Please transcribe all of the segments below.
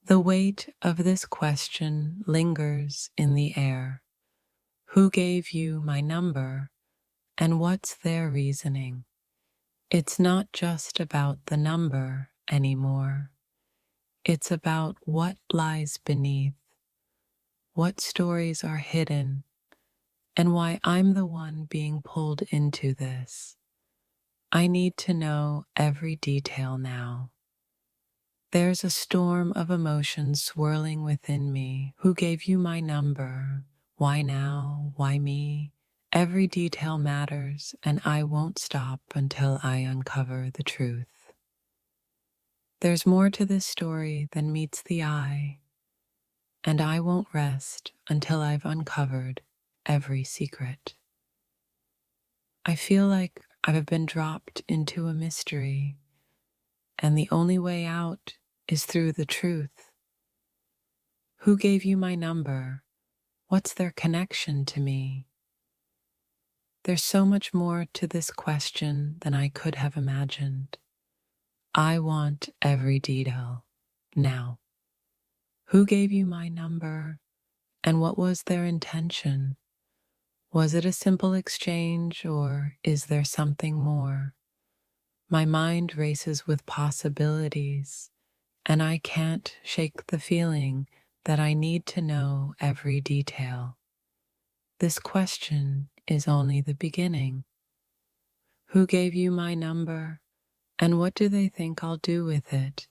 The weight of this question lingers in the air. Who gave you my number, and what's their reasoning? It's not just about the number anymore. It's about what lies beneath, what stories are hidden, and why I'm the one being pulled into this. I need to know every detail now. There's a storm of emotions swirling within me. Who gave you my number? Why now? Why me? Every detail matters, and I won't stop until I uncover the truth. There's more to this story than meets the eye, and I won't rest until I've uncovered every secret. I feel like I've been dropped into a mystery, and the only way out is through the truth. Who gave you my number? What's their connection to me? There's so much more to this question than I could have imagined. I want every detail now. Who gave you my number, and what was their intention? Was it a simple exchange, or is there something more? My mind races with possibilities, and I can't shake the feeling that I need to know every detail. This question is only the beginning. Who gave you my number, and what do they think I'll do with it?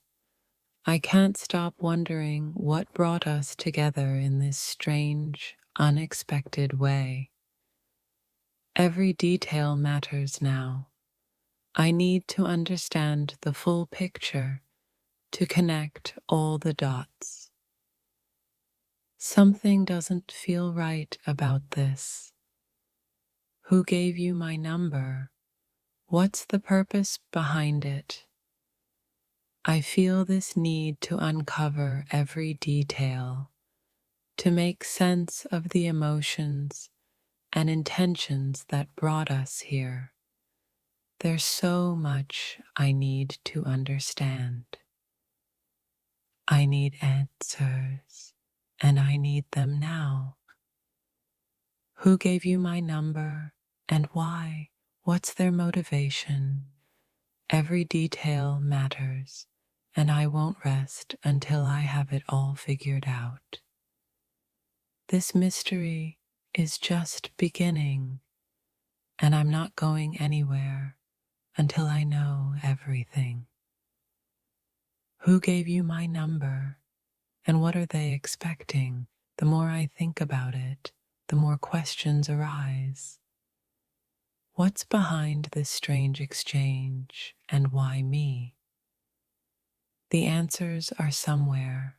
I can't stop wondering what brought us together in this strange, unexpected way. Every detail matters now. I need to understand the full picture to connect all the dots. Something doesn't feel right about this. Who gave you my number? What's the purpose behind it? I feel this need to uncover every detail, to make sense of the emotions and intentions that brought us here. There's so much I need to understand. I need answers, and I need them now. Who gave you my number, and why? What's their motivation? Every detail matters, and I won't rest until I have it all figured out. This mystery is just beginning, and I'm not going anywhere until I know everything. Who gave you my number, and what are they expecting? The more I think about it, the more questions arise. What's behind this strange exchange, and why me? The answers are somewhere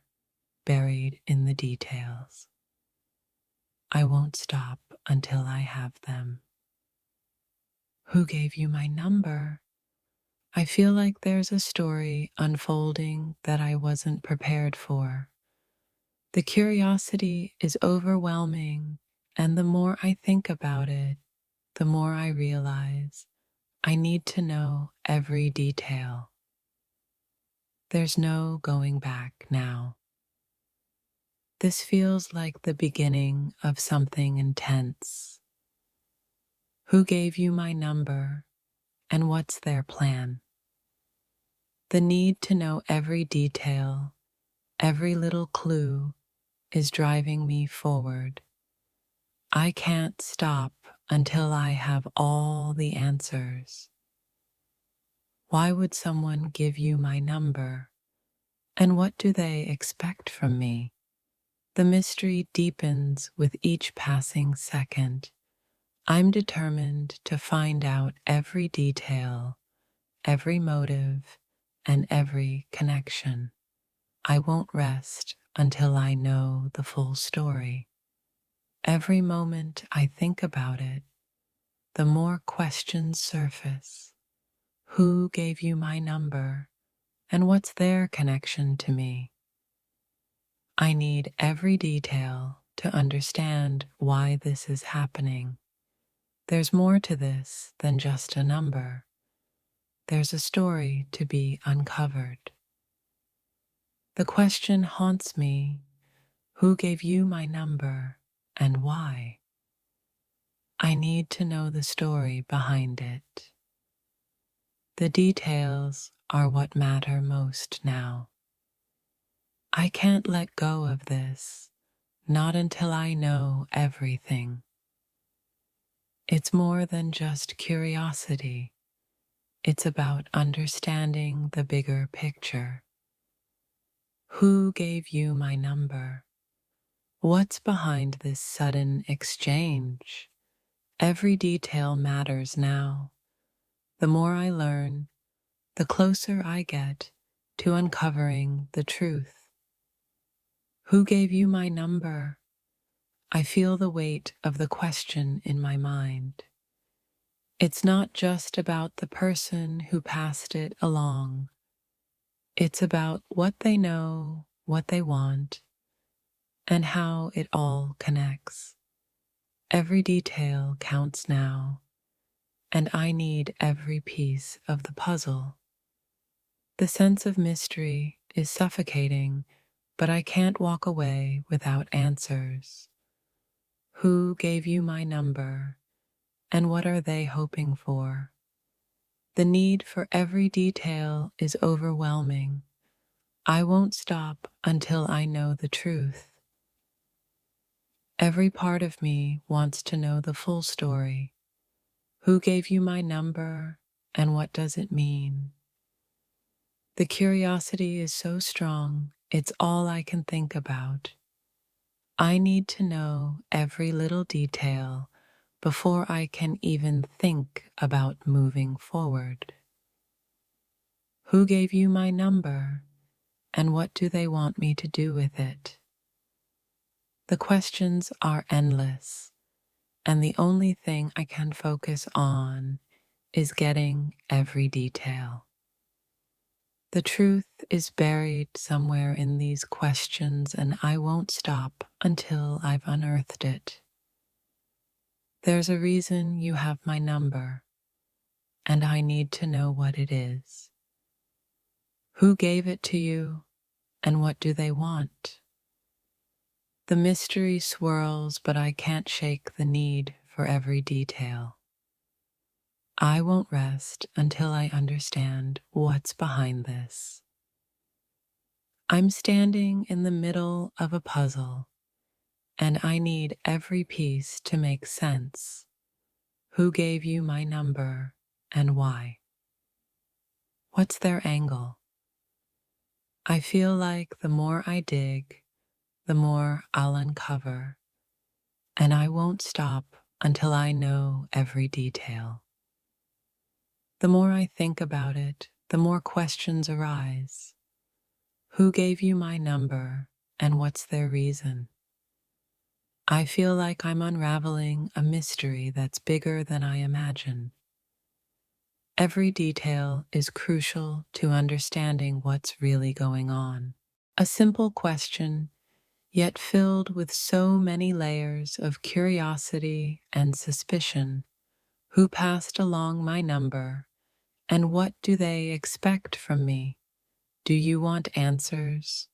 buried in the details. I won't stop until I have them. Who gave you my number? I feel like there's a story unfolding that I wasn't prepared for. The curiosity is overwhelming, and the more I think about it, the more I realize I need to know every detail. There's no going back now. This feels like the beginning of something intense. Who gave you my number, and what's their plan? The need to know every detail, every little clue, is driving me forward. I can't stop until I have all the answers. Why would someone give you my number? And what do they expect from me? The mystery deepens with each passing second. I'm determined to find out every detail, every motive, and every connection. I won't rest until I know the full story. Every moment I think about it, the more questions surface. Who gave you my number, and what's their connection to me? I need every detail to understand why this is happening. There's more to this than just a number. There's a story to be uncovered. The question haunts me: who gave you my number and why? I need to know the story behind it. The details are what matter most now. I can't let go of this, not until I know everything. It's more than just curiosity. It's about understanding the bigger picture. Who gave you my number? What's behind this sudden exchange? Every detail matters now. The more I learn, the closer I get to uncovering the truth. Who gave you my number? I feel the weight of the question in my mind. It's not just about the person who passed it along. It's about what they know, what they want, and how it all connects. Every detail counts now, and I need every piece of the puzzle. The sense of mystery is suffocating, but I can't walk away without answers. Who gave you my number, and what are they hoping for? The need for every detail is overwhelming. I won't stop until I know the truth. Every part of me wants to know the full story. Who gave you my number, and what does it mean? The curiosity is so strong, it's all I can think about. I need to know every little detail before I can even think about moving forward. Who gave you my number, and what do they want me to do with it? The questions are endless, and the only thing I can focus on is getting every detail. The truth is buried somewhere in these questions, and I won't stop until I've unearthed it. There's a reason you have my number, and I need to know what it is. Who gave it to you, and what do they want? The mystery swirls, but I can't shake the need for every detail. I won't rest until I understand what's behind this. I'm standing in the middle of a puzzle, and I need every piece to make sense. Who gave you my number, and why? What's their angle? I feel like the more I dig, the more I'll uncover, and I won't stop until I know every detail. The more I think about it, the more questions arise. Who gave you my number, and what's their reason? I feel like I'm unraveling a mystery that's bigger than I imagine. Every detail is crucial to understanding what's really going on. A simple question, yet filled with so many layers of curiosity and suspicion. Who passed along my number, and what do they expect from me? Do you want answers,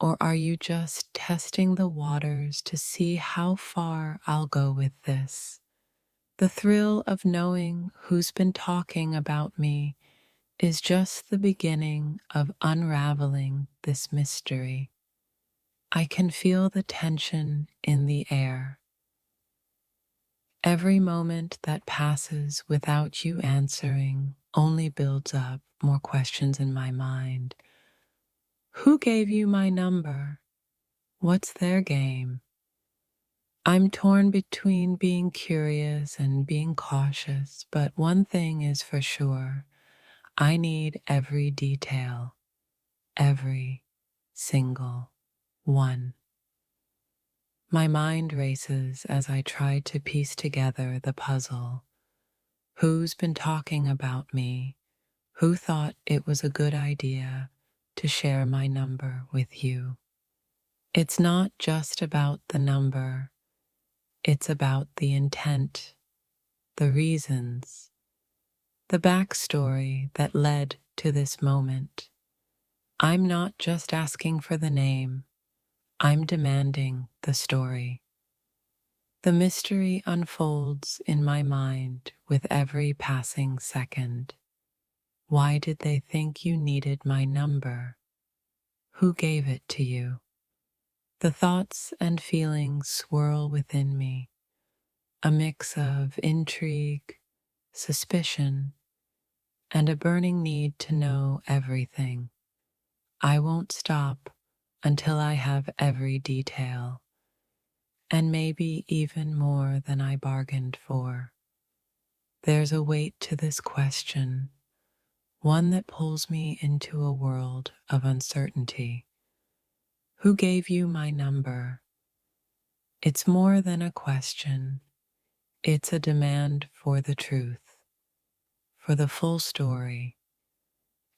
or are you just testing the waters to see how far I'll go with this? The thrill of knowing who's been talking about me is just the beginning of unraveling this mystery. I can feel the tension in the air. Every moment that passes without you answering only builds up more questions in my mind. Who gave you my number? What's their game? I'm torn between being curious and being cautious, but one thing is for sure. I need every detail, every single one. My mind races as I try to piece together the puzzle. Who's been talking about me? Who thought it was a good idea to share my number with you? It's not just about the number, it's about the intent, the reasons, the backstory that led to this moment. I'm not just asking for the name, I'm demanding the story. The mystery unfolds in my mind with every passing second. Why did they think you needed my number? Who gave it to you? The thoughts and feelings swirl within me, a mix of intrigue, suspicion, and a burning need to know everything. I won't stop until I have every detail, and maybe even more than I bargained for. There's a weight to this question, one that pulls me into a world of uncertainty. Who gave you my number? It's more than a question. It's a demand for the truth, for the full story,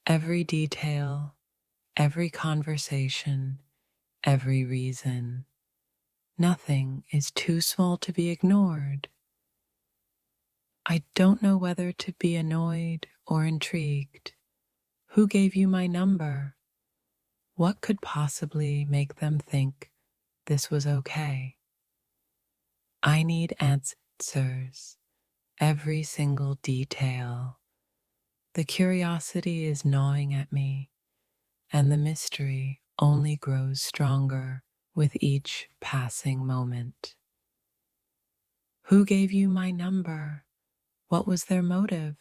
every detail, every conversation, every reason. Nothing is too small to be ignored. I don't know whether to be annoyed or intrigued. Who gave you my number? What could possibly make them think this was okay? I need answers, every single detail. The curiosity is gnawing at me, and the mystery only grows stronger with each passing moment. Who gave you my number? What was their motive?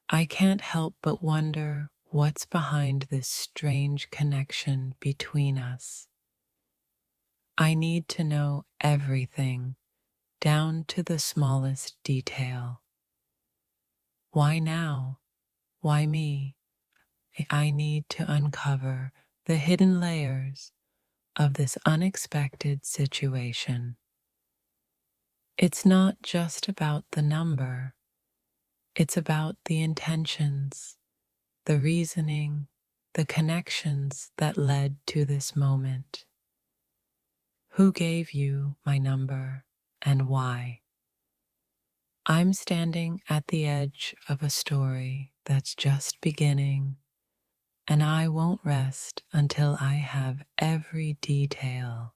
I can't help but wonder what's behind this strange connection between us. I need to know everything, down to the smallest detail. Why now? Why me? I need to uncover the hidden layers of this unexpected situation. It's not just about the number, it's about the intentions, the reasoning, the connections that led to this moment. Who gave you my number and why? I'm standing at the edge of a story that's just beginning, and I won't rest until I have every detail,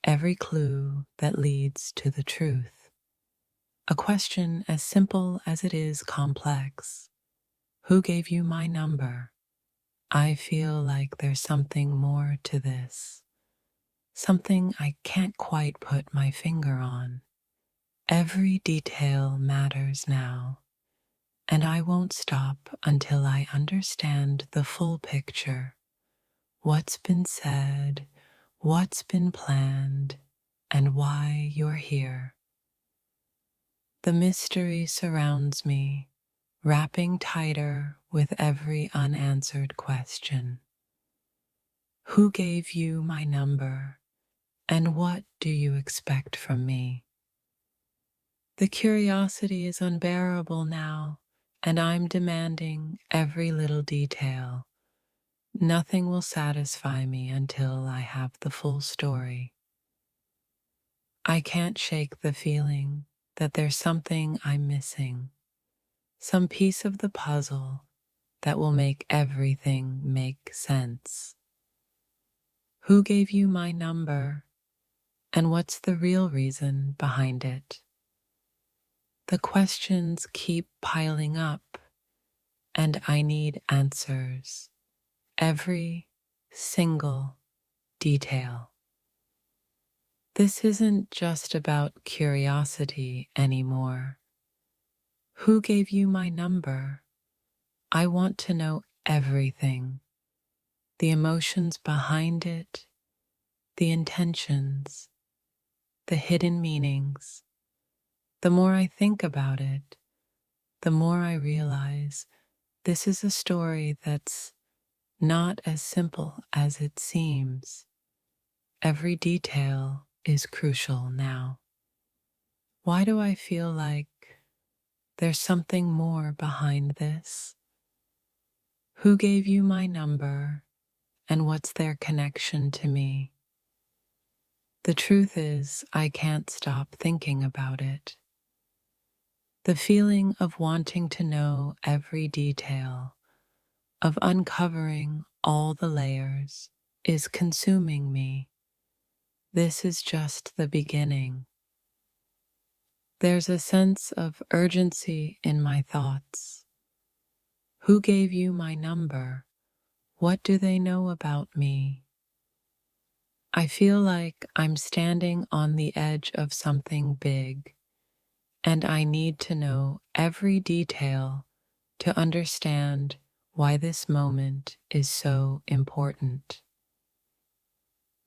every clue that leads to the truth. A question as simple as it is complex. Who gave you my number? I feel like there's something more to this, something I can't quite put my finger on. Every detail matters now, and I won't stop until I understand the full picture. What's been said, what's been planned, and why you're here. The mystery surrounds me, wrapping tighter with every unanswered question. Who gave you my number, and what do you expect from me? The curiosity is unbearable now, and I'm demanding every little detail. Nothing will satisfy me until I have the full story. I can't shake the feeling that there's something I'm missing, some piece of the puzzle that will make everything make sense. Who gave you my number, and what's the real reason behind it? The questions keep piling up, and I need answers. Every single detail. This isn't just about curiosity anymore. Who gave you my number? I want to know everything. The emotions behind it, the intentions, the hidden meanings. The more I think about it, the more I realize this is a story that's not as simple as it seems. Every detail is crucial now. Why do I feel like there's something more behind this? Who gave you my number, and what's their connection to me? The truth is, I can't stop thinking about it. The feeling of wanting to know every detail, of uncovering all the layers is consuming me. This is just the beginning. There's a sense of urgency in my thoughts. Who gave you my number? What do they know about me? I feel like I'm standing on the edge of something big, and I need to know every detail to understand why this moment is so important.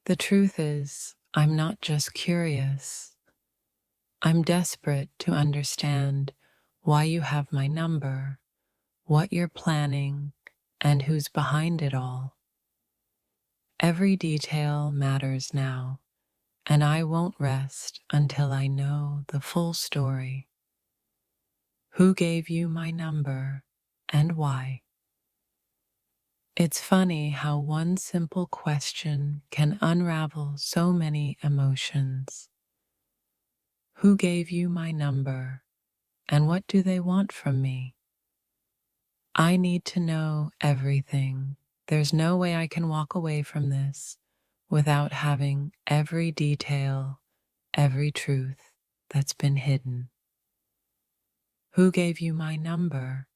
The truth is, I'm not just curious. I'm desperate to understand why you have my number, what you're planning, and who's behind it all. Every detail matters now, and I won't rest until I know the full story. Who gave you my number and why? It's funny how one simple question can unravel so many emotions. Who gave you my number and what do they want from me? I need to know everything. There's no way I can walk away from this without having every detail, every truth that's been hidden. Who gave you my number?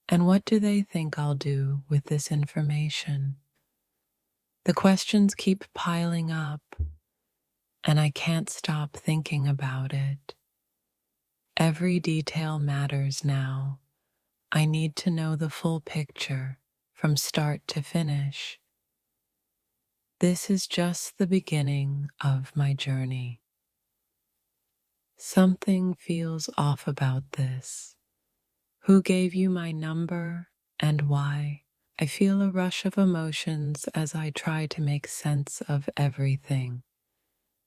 And what do they think I'll do with this information? The questions keep piling up, and I can't stop thinking about it. Every detail matters now. I need to know the full picture from start to finish. This is just the beginning of my journey. Something feels off about this. Who gave you my number and why? I feel a rush of emotions as I try to make sense of everything.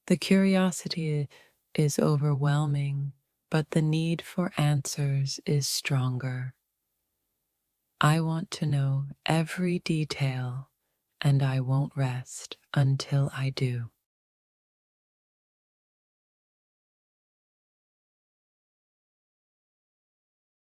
The curiosity is overwhelming, but the need for answers is stronger. I want to know every detail, and I won't rest until I do.